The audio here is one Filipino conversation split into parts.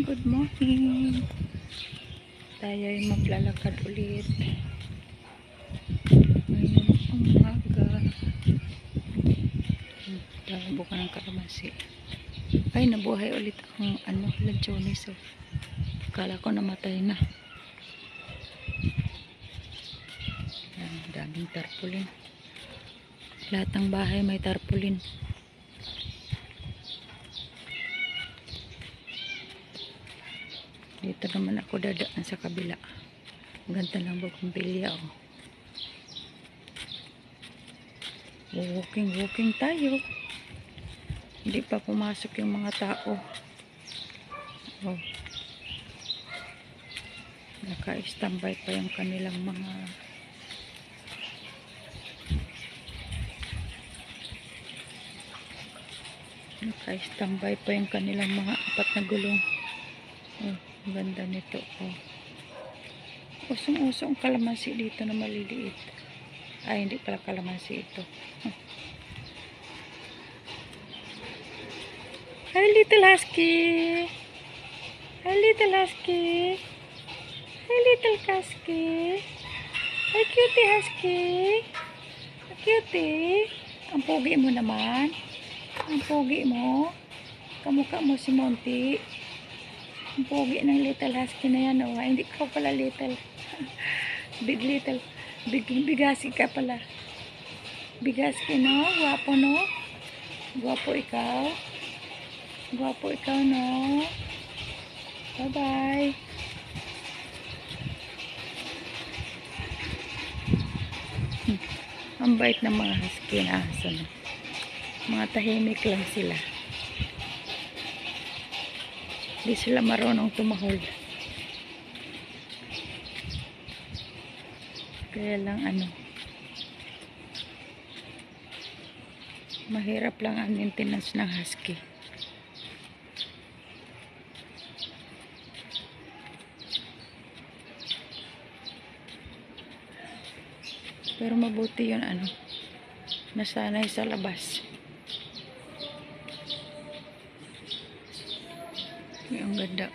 Good morning. Tayo ay maglalakad ulit. Ngayon ang umaga. Tabo ka ng kalamansi. Ay, nabuhay ulit ang lanchones. So, akala ko namatay na. Yan, daming tarpaulin. Lahat ng bahay may tarpaulin. Dito naman ako dadaan sa kabila. Ganda ng bougainvillea, oh. Walking tayo. Hindi pa pumasok yung mga tao. Oh. Naka-standby pa yung kanilang mga apat na gulong. Oh, ang ganda nito, oh. Usong-usong kalamansi dito na maliliit. Ay, hindi pala kalamansi ito. Hi, little husky. Hi, little husky. Hi, little husky. Hi, cutie husky. Cutie. Ang pogi mo naman. Ang pogi mo. Kamukha mo si Monty. Ang pogi ng little husky na yan, oh. Hindi ka pala little. Bigasi ka pala. Bigasi, no? Gwapo, no? Gwapo ikaw. Gwapo ikaw, no? Bye-bye. Ang bait ng mga husky na aso, no? Mga tahimik lang sila. Hindi sila marunong tumahol. Kaya lang mahirap lang ang maintenance ng husky. Pero mabuti yun, nasanay sa labas. Ang ganda.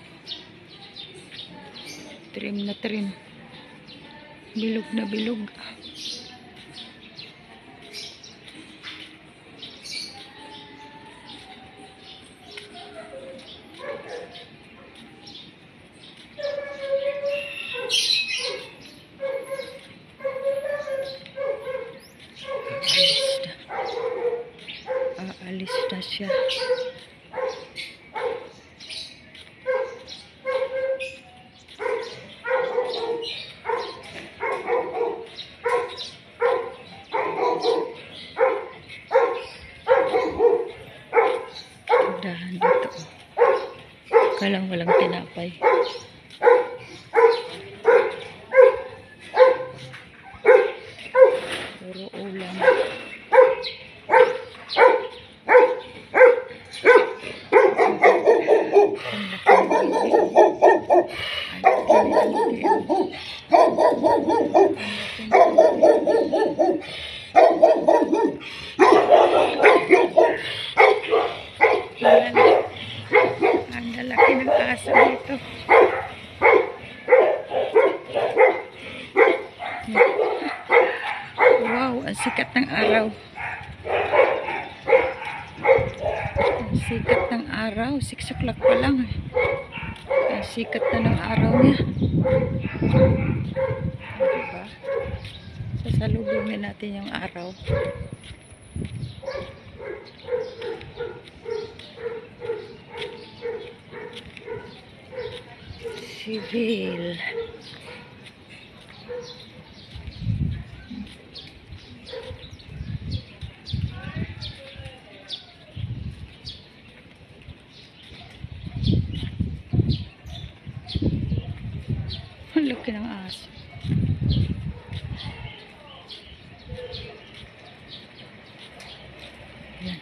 Trim na trim. Bilog na bilog. Aalis na siya. Dahan dito. Kalang walang tinapay. Puro ulam. Ang lalaki ng aso dito. Wow, ang sikat ng araw. Ang sikat ng araw. 6 o'clock pa lang. Ang sikat na ng araw niya. Diba? Sasalubungin natin yung araw. Civil. Ang laki ng aso. Yan.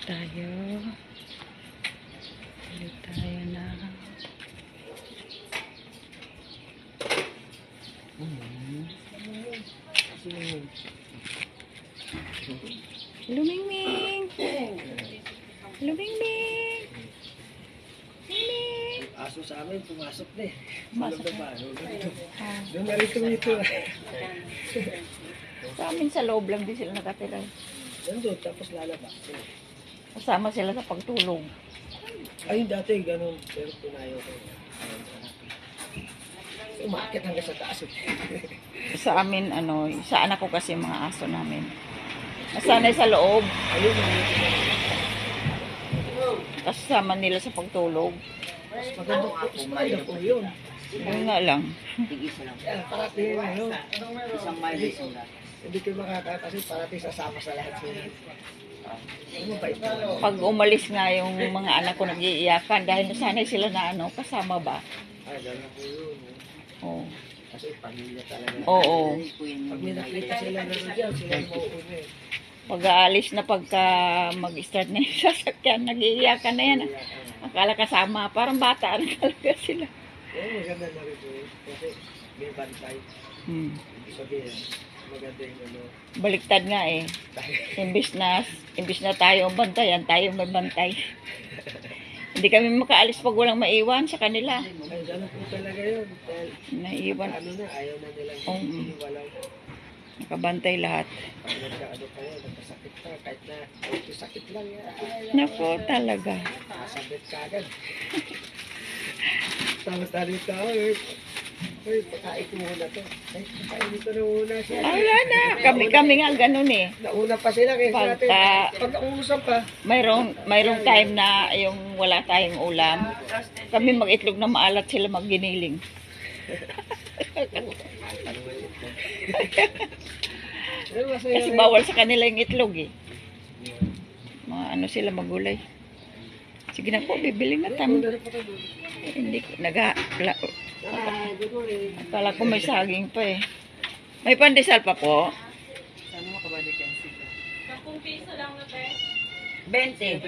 Tayo. Ulit tayo na. Lumingming! Hello, Bingbing. Bingbing. Aso sa amin, pumasok na eh. Pumasok Sa loob na. na ba? Ah, Doon na rin tumito. sa amin sa loob lang din sila nakatira. Nandun, tapos lalabas. Kasama sila sa pagtulog. Ayun dati, ganun. Pero punayo ko. Umakit hanggang sa taas. Sa amin, ano, sa anak ko kasi mga aso namin. Nasanay sa loob. Ayun, Kasama nila sa pagtulog. maganda po yun. Yun nga lang. Parating ano, isang mile hindi kayo makakatasin, parating sasama sa lahat sila. Mabait naman. Pag umalis nga yung mga anak ko nag-iiyakan dahil nasanay sila na ano, kasama ba? Ah, gano'n po yun. Oo. Kasi pamilya talaga. Oo. Pag may nakita sila na dyan, sila yung mauuna eh. Pag-aalis na pagka mag-start na yung sasakyan, nag-iiyakan na yan. Akala kasama, parang bata na talaga sila. Oo, maganda na rin po yun. Kasi may bantay. Ibig sabihin, maganda yung ano. Baliktad nga eh. Imbis na tayo ang bantayan, tayo may bantay. Hindi kami makaalis pag walang maiwan sa kanila. Ay, gano'n po talaga yun. Dahil Naiwan. ano na, ayaw na nilang Oo. walaw. Nakabantay lahat. Pag nagkaano kayo, nagkasakit ka, kahit na may sakit lang, Nako talaga. kasabit ka agad. Tapos tayo tao eh. Uy, pakain ko muna to. Ay, pakain ko na muna siya. Wala na. Kami nga ganun eh. Nauna pa sila kaysa natin. Pag nausap pa. Mayroong time na yung wala tayong ulam. Kami mag-itlog na maalat sila magginiling. Kasi bawal sa kanila yung itlog eh. Mga ano sila magulay. Sige na po, bibili na tayo. Hindi ko, akala ko may saging pa eh. May pandesal pa po. Sana makabalik yan sila. 10 piso lang na 20.